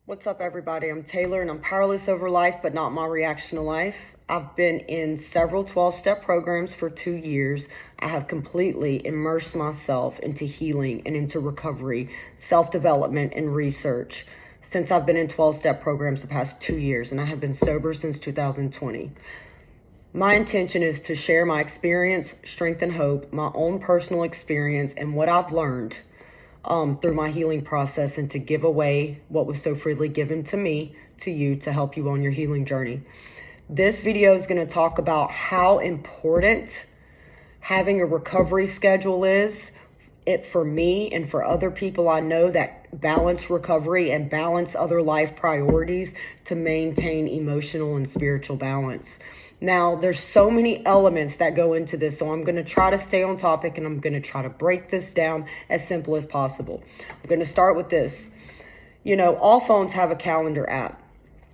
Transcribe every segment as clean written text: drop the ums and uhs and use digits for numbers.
What's up, everybody? I'm Taylor, and I'm powerless over life, but not my reaction to life. I've been in several 12-step programs for 2 years. I have completely immersed myself into healing and into recovery, self-development, and research since I've been in 12-step programs the past 2 years, and I have been sober since 2020. My intention is to share my experience, strength, and hope, my own personal experience, and what I've learned through my healing process, and to give away what was so freely given to me, to you, to help you on your healing journey. This video is going to talk about how important having a recovery schedule is for me and for other people I know that balance recovery and balance other life priorities to maintain emotional and spiritual balance. Now, there's so many elements that go into this, so I'm going to try to stay on topic, and I'm going to try to break this down as simple as possible. I'm going to start with this. You know, all phones have a calendar app,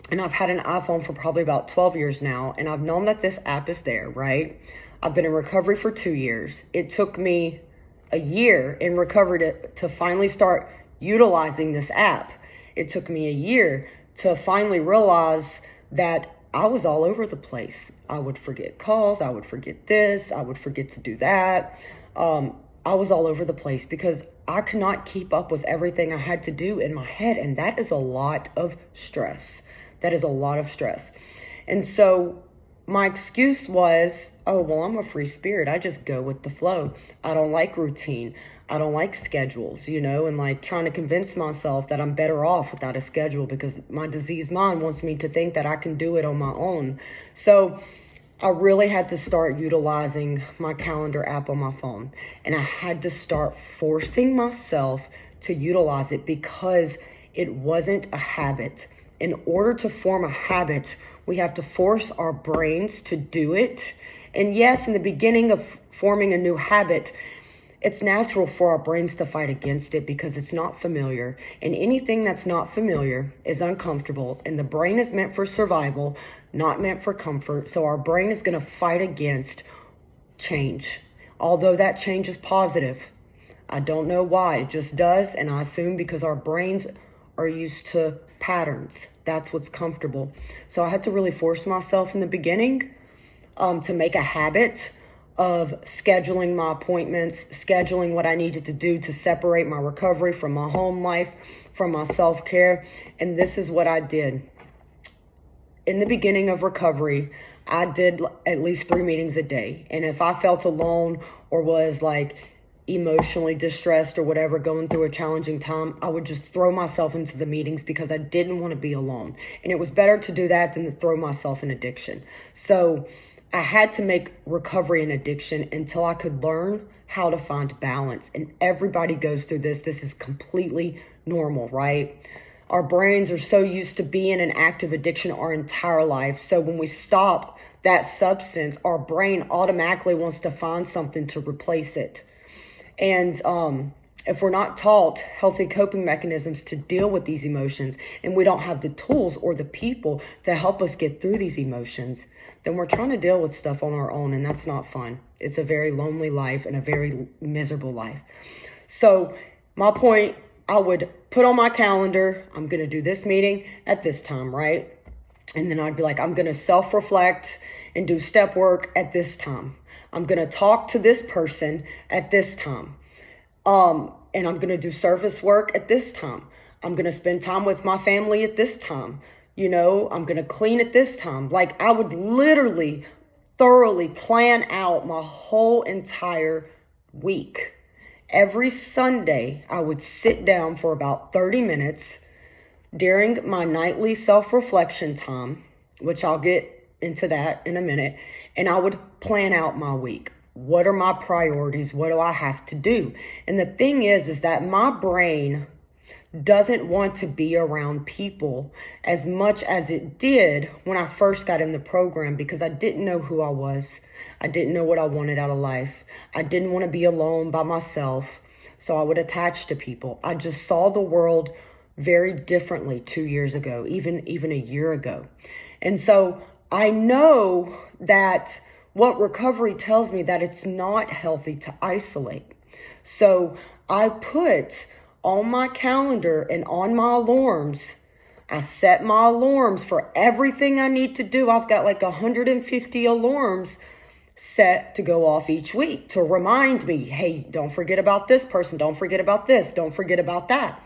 and I've had an iPhone for probably about 12 years now, and I've known that this app is there, right? I've been in recovery for 2 years. It took me a year in recovery to finally start utilizing this app. It took me a year to finally realize that I was all over the place. I would forget calls. I would forget this. I would forget to do that. I was all over the place because I could not keep up with everything I had to do in my head. And that is a lot of stress. That is a lot of stress. And so my excuse was, oh, well, I'm a free spirit. I just go with the flow. I don't like routine. I don't like schedules, and like trying to convince myself that I'm better off without a schedule because my diseased mind wants me to think that I can do it on my own. So I really had to start utilizing my calendar app on my phone, and I had to start forcing myself to utilize it because it wasn't a habit. In order to form a habit, we have to force our brains to do it. And yes, in the beginning of forming a new habit, it's natural for our brains to fight against it because it's not familiar. And anything that's not familiar is uncomfortable. And the brain is meant for survival, not meant for comfort. So our brain is going to fight against change. Although that change is positive. I don't know why. It just does. And I assume because our brains are used to patterns. That's what's comfortable. So I had to really force myself in the beginning to make a habit of scheduling my appointments, scheduling what I needed to do to separate my recovery from my home life, from my self-care. And this is what I did. In the beginning of recovery, I did at least 3 meetings a day. And if I felt alone or was like emotionally distressed or whatever, going through a challenging time, I would just throw myself into the meetings because I didn't want to be alone. And it was better to do that than to throw myself in addiction. So I had to make recovery an addiction until I could learn how to find balance. And everybody goes through this. This is completely normal, right? Our brains are so used to being in active addiction our entire life. So when we stop that substance, our brain automatically wants to find something to replace it. And if we're not taught healthy coping mechanisms to deal with these emotions, and we don't have the tools or the people to help us get through these emotions, then we're trying to deal with stuff on our own, and that's not fun. It's a very lonely life and a very miserable life. So my point, I would put on my calendar, I'm going to do this meeting at this time, right? And then I'd be like, I'm going to self-reflect and do step work at this time. I'm going to talk to this person at this time. And I'm going to do service work at this time. I'm going to spend time with my family at this time. I'm going to clean at this time. Like, I would literally thoroughly plan out my whole entire week. Every Sunday, I would sit down for about 30 minutes during my nightly self-reflection time, which I'll get into that in a minute, and I would plan out my week. What are my priorities? What do I have to do? And the thing is that my brain doesn't want to be around people as much as it did when I first got in the program because I didn't know who I was. I didn't know what I wanted out of life. I didn't want to be alone by myself, so I would attach to people. I just saw the world very differently 2 years ago, even a year ago. And so I know that what recovery tells me that it's not healthy to isolate. So I put on my calendar and on my alarms I set my alarms for everything I need to do. I've got like 150 alarms set to go off each week to remind me, hey, don't forget about this person. Don't forget about this. Don't forget about that.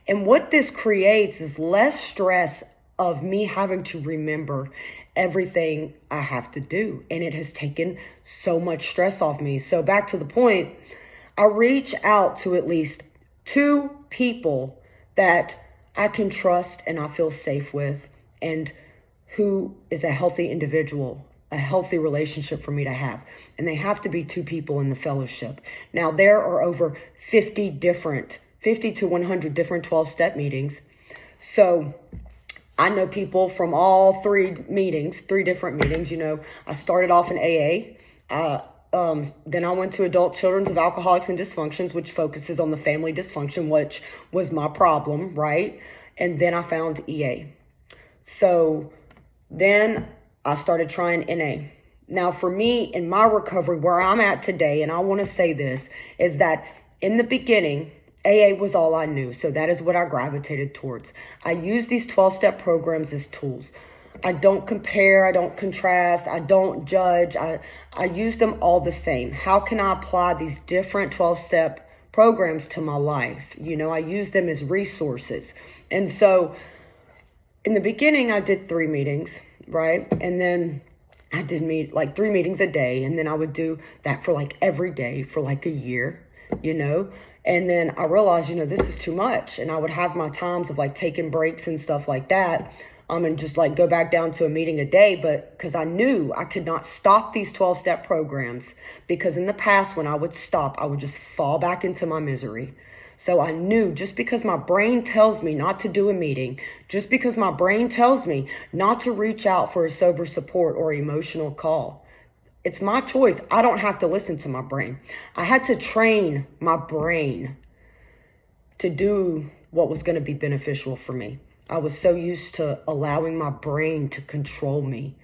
And what this creates is less stress of me having to remember everything I have to do. And it has taken so much stress off me. So back to the point, I reach out to at least 2 people that I can trust and I feel safe with, and who is a healthy individual, a healthy relationship for me to have. And they have to be 2 people in the fellowship. Now, there are over 50 to 100 different 12-step meetings. So I know people from all 3 different meetings. I started off in AA. Then I went to Adult Children of Alcoholics and Dysfunctions, which focuses on the family dysfunction, which was my problem, right? And then I found EA. So then I started trying NA. Now, for me, in my recovery, where I'm at today, and I want to say this, is that in the beginning, AA was all I knew. So that is what I gravitated towards. I use these 12-step programs as tools. I don't compare, I don't contrast, I don't judge. I use them all the same. How can I apply these different 12-step programs to my life? I use them as resources. And so in the beginning, I did 3 meetings, right? And then I did meet like 3 meetings a day. And then I would do that for like every day for like a year, And then I realized, this is too much. And I would have my times of like taking breaks and stuff like that. And just like go back down to a meeting a day. But because I knew I could not stop these 12-step programs, because in the past when I would stop, I would just fall back into my misery. So I knew, just because my brain tells me not to do a meeting, just because my brain tells me not to reach out for a sober support or emotional call, it's my choice. I don't have to listen to my brain. I had to train my brain to do what was going to be beneficial for me. I was so used to allowing my brain to control me.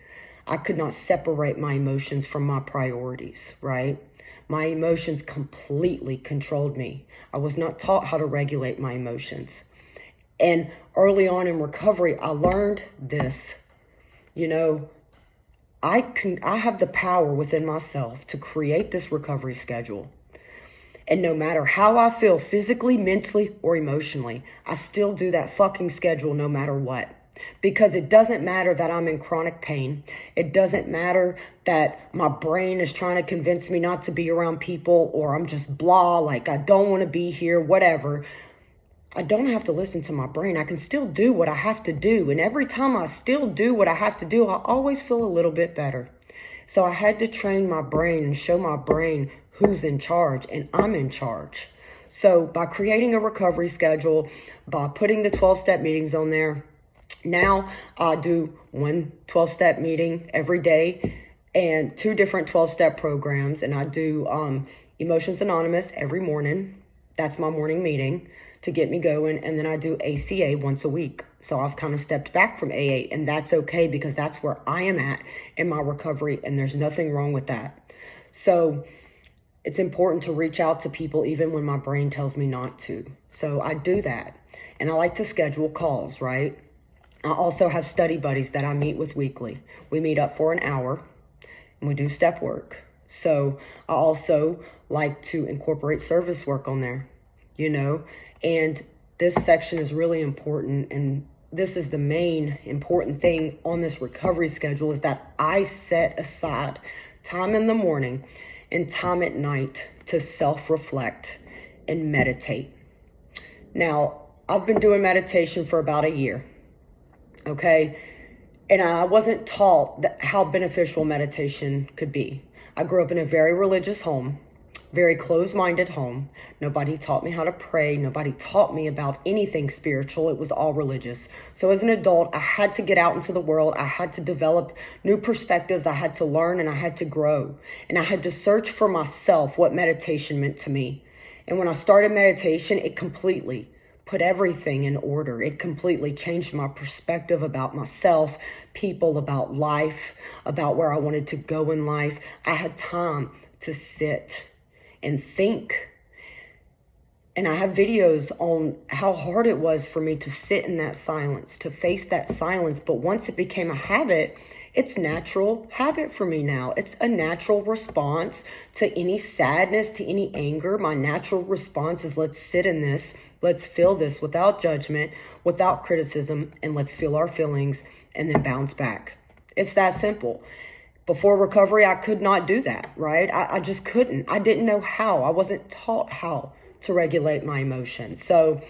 I could not separate my emotions from my priorities, right? My emotions completely controlled me. I was not taught how to regulate my emotions. And early on in recovery, I learned this. I have the power within myself to create this recovery schedule. And no matter how I feel physically, mentally, or emotionally, I still do that fucking schedule no matter what. Because it doesn't matter that I'm in chronic pain. It doesn't matter that my brain is trying to convince me not to be around people, or I'm just blah, like I don't want to be here, whatever. I don't have to listen to my brain. I can still do what I have to do. And every time I still do what I have to do, I always feel a little bit better. So I had to train my brain and show my brain who's in charge, and I'm in charge. So by creating a recovery schedule, by putting the 12-step meetings on there, now I do 1 12-step meeting every day and 2 different 12-step programs. And I do Emotions Anonymous every morning. That's my morning meeting to get me going. And then I do ACA once a week. So I've kind of stepped back from AA, and that's okay, because that's where I am at in my recovery, and there's nothing wrong with that. So it's important to reach out to people even when my brain tells me not to. So I do that. And I like to schedule calls, right? I also have study buddies that I meet with weekly. We meet up for an hour and we do step work. So I also like to incorporate service work on there, and this section is really important. And this is the main important thing on this recovery schedule, is that I set aside time in the morning and time at night to self-reflect and meditate. Now, I've been doing meditation for about a year, okay? And I wasn't taught how beneficial meditation could be. I grew up in a very religious home, very closed-minded home. Nobody taught me how to pray. Nobody taught me about anything spiritual. It was all religious. So as an adult, I had to get out into the world. I had to develop new perspectives. I had to learn, and I had to grow. And I had to search for myself what meditation meant to me. And when I started meditation, it completely put everything in order. It completely changed my perspective about myself, people, about life, about where I wanted to go in life. I had time to sit and think And I have videos on how hard it was for me to sit in that silence, to face that silence. But once it became a habit, it's natural habit for me now. It's a natural response to any sadness, to any anger. My natural response is, let's sit in this. Let's feel this without judgment, without criticism, and let's feel our feelings and then bounce back. It's that simple. Before recovery, I could not do that, right? I just couldn't. I didn't know how. I wasn't taught how to regulate my emotions. So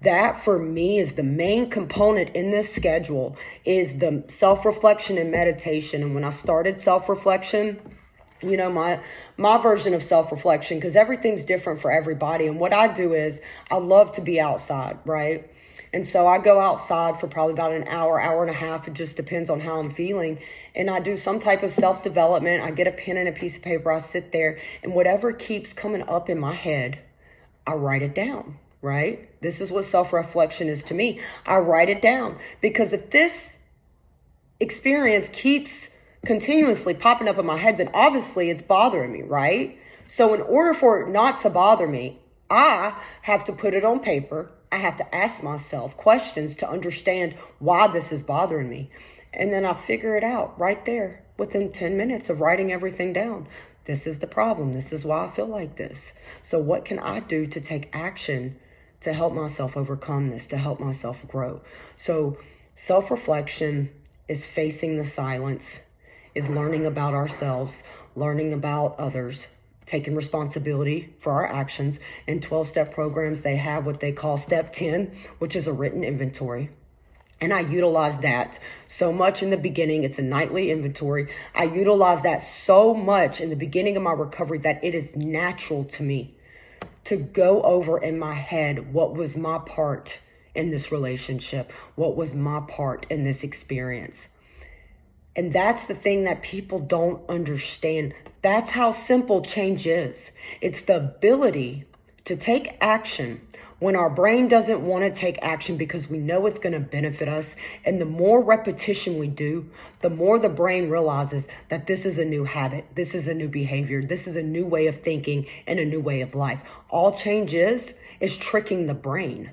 that for me is the main component in this schedule, is the self-reflection and meditation. And when I started self-reflection, you know, my version of self-reflection, because everything's different for everybody. And what I do is I love to be outside, right? And so I go outside for probably about an hour, hour and a half. It just depends on how I'm feeling. And I do some type of self-development. I get a pen and a piece of paper. I sit there, and whatever keeps coming up in my head, I write it down, right? This is what self-reflection is to me. I write it down, because if this experience keeps continuously popping up in my head, then obviously it's bothering me, right? So in order for it not to bother me, I have to put it on paper. I have to ask myself questions to understand why this is bothering me. And then I figure it out right there within 10 minutes of writing everything down. This is the problem. This is why I feel like this. So what can I do to take action to help myself overcome this, to help myself grow? So self-reflection is facing the silence, is learning about ourselves, learning about others, taking responsibility for our actions. In 12-step programs, they have what they call step 10, which is a written inventory. And I utilize that so much in the beginning. It's a nightly inventory. I utilize that so much in the beginning of my recovery that it is natural to me to go over in my head what was my part in this relationship, what was my part in this experience. And that's the thing that people don't understand. That's how simple change is. It's the ability to take action when our brain doesn't want to take action because we know it's going to benefit us. And the more repetition we do, the more the brain realizes that this is a new habit, this is a new behavior, this is a new way of thinking and a new way of life. All change is tricking the brain.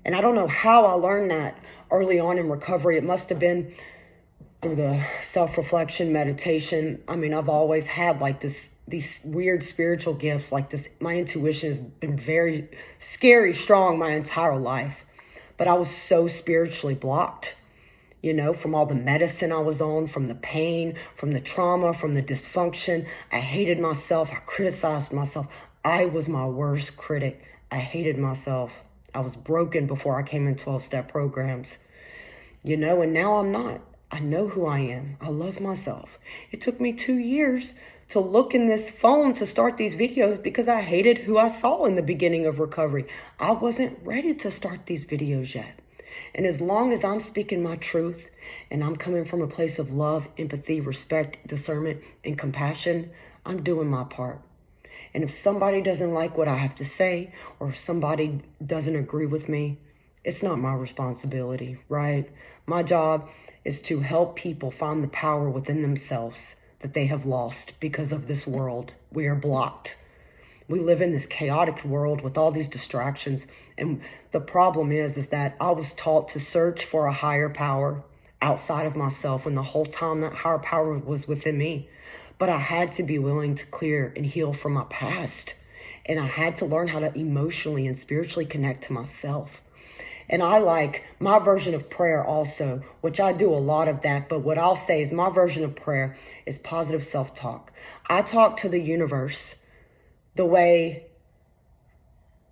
And I don't know how I learned that early on in recovery. It must have been through the self-reflection, meditation. I mean, I've always had like these weird spiritual gifts like this. My intuition has been very scary, strong my entire life. But I was so spiritually blocked, you know, from all the medicine I was on, from the pain, from the trauma, from the dysfunction. I hated myself. I criticized myself. I was my worst critic. I hated myself. I was broken before I came in 12-step programs, you know, and now I'm not. I know who I am. I love myself. It took me 2 years to look in this phone to start these videos because I hated who I saw in the beginning of recovery. I wasn't ready to start these videos yet. And as long as I'm speaking my truth and I'm coming from a place of love, empathy, respect, discernment, and compassion, I'm doing my part. And if somebody doesn't like what I have to say, or if somebody doesn't agree with me, it's not my responsibility, right? My job is to help people find the power within themselves that they have lost because of this world. We are blocked. We live in this chaotic world with all these distractions. And the problem is that I was taught to search for a higher power outside of myself when the whole time that higher power was within me. But I had to be willing to clear and heal from my past. And I had to learn how to emotionally and spiritually connect to myself. And I like my version of prayer also, which I do a lot of that. But what I'll say is my version of prayer is positive self-talk. I talk to the universe the way,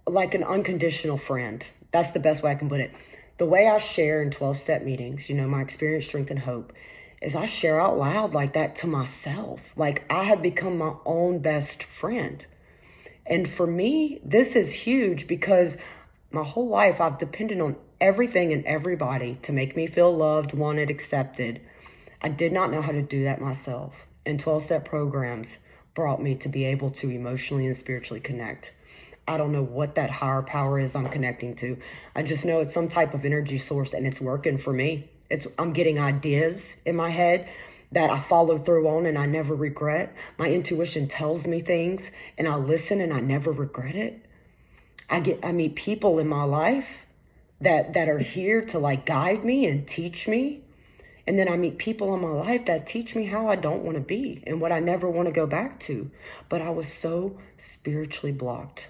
like an unconditional friend. That's the best way I can put it. The way I share in 12-step meetings, you know, my experience, strength, and hope, is I share out loud like that to myself. Like I have become my own best friend. And for me, this is huge because my whole life, I've depended on everything and everybody to make me feel loved, wanted, accepted. I did not know how to do that myself. And 12-step programs brought me to be able to emotionally and spiritually connect. I don't know what that higher power is I'm connecting to. I just know it's some type of energy source and it's working for me. I'm getting ideas in my head that I follow through on and I never regret. My intuition tells me things and I listen and I never regret it. I meet people in my life that are here to like guide me and teach me. And then I meet people in my life that teach me how I don't want to be and what I never want to go back to. But I was so spiritually blocked.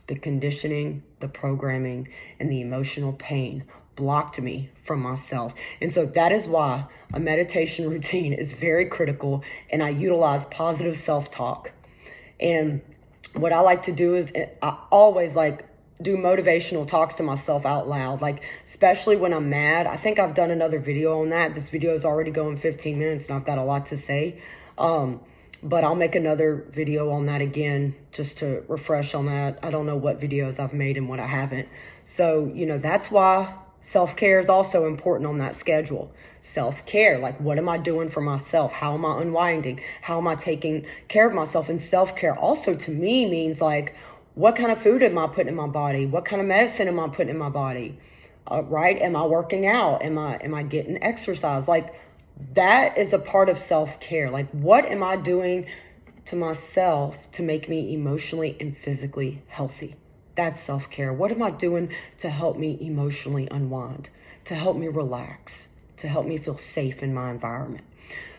The conditioning, the programming, and the emotional pain blocked me from myself. And so that is why a meditation routine is very critical, and I utilize positive self-talk. And what I like to do is I always like do motivational talks to myself out loud, like especially when I'm mad. I think I've done another video on that. This video is already going 15 minutes and I've got a lot to say. But I'll make another video on that again, just to refresh on that. I don't know what videos I've made and what I haven't. So, that's why self-care is also important on that schedule. Self-care, like what am I doing for myself? How am I unwinding? How am I taking care of myself? And self-care also to me means like, what kind of food am I putting in my body? What kind of medicine am I putting in my body? Right? Am I working out? Am I getting exercise? Like that is a part of self-care. Like what am I doing to myself to make me emotionally and physically healthy? That's self-care. What am I doing to help me emotionally unwind, to help me relax, to help me feel safe in my environment?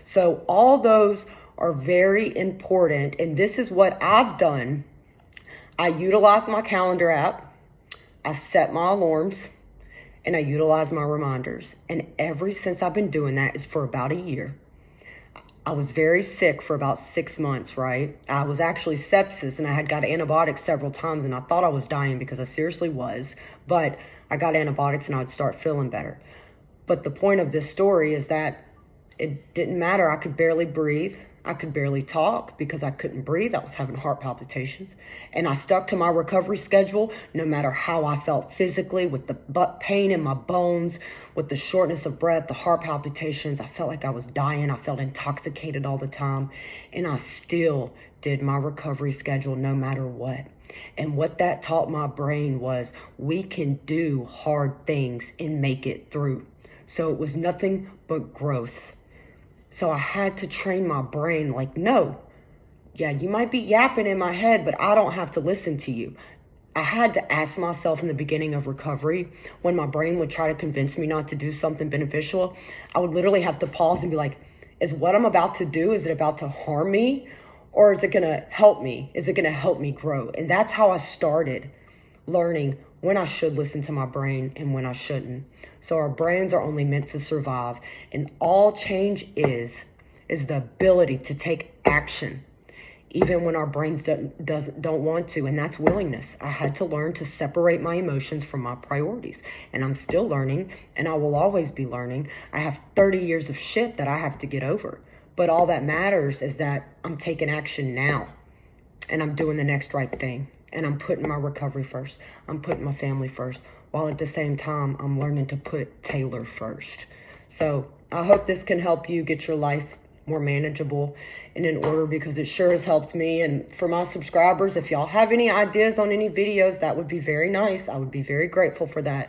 So all those are very important. And this is what I've done. I utilize my calendar app, I set my alarms, and I utilize my reminders. And ever since I've been doing that is for about a year. I was very sick for about 6 months, right? I was actually sepsis and I had got antibiotics several times and I thought I was dying because I seriously was. But I got antibiotics and I would start feeling better. But the point of this story is that it didn't matter. I could barely breathe. I could barely talk because I couldn't breathe. I was having heart palpitations. And I stuck to my recovery schedule no matter how I felt physically, with the butt pain in my bones, with the shortness of breath, the heart palpitations. I felt like I was dying. I felt intoxicated all the time. And I still did my recovery schedule no matter what. And what that taught my brain was we can do hard things and make it through. So it was nothing but growth. So I had to train my brain like, no, yeah, you might be yapping in my head, but I don't have to listen to you. I had to ask myself in the beginning of recovery, when my brain would try to convince me not to do something beneficial, I would literally have to pause and be like, is what I'm about to do, is it about to harm me? Or is it going to help me? Is it going to help me grow? And that's how I started learning when I should listen to my brain and when I shouldn't. So our brains are only meant to survive. And all change is the ability to take action, even when our brains don't want to. And that's willingness. I had to learn to separate my emotions from my priorities. And I'm still learning, and I will always be learning. I have 30 years of shit that I have to get over. But all that matters is that I'm taking action now. And I'm doing the next right thing. And I'm putting my recovery first. I'm putting my family first. While at the same time, I'm learning to put Talor first. So I hope this can help you get your life more manageable and in order, because it sure has helped me. And for my subscribers, if y'all have any ideas on any videos, that would be very nice. I would be very grateful for that.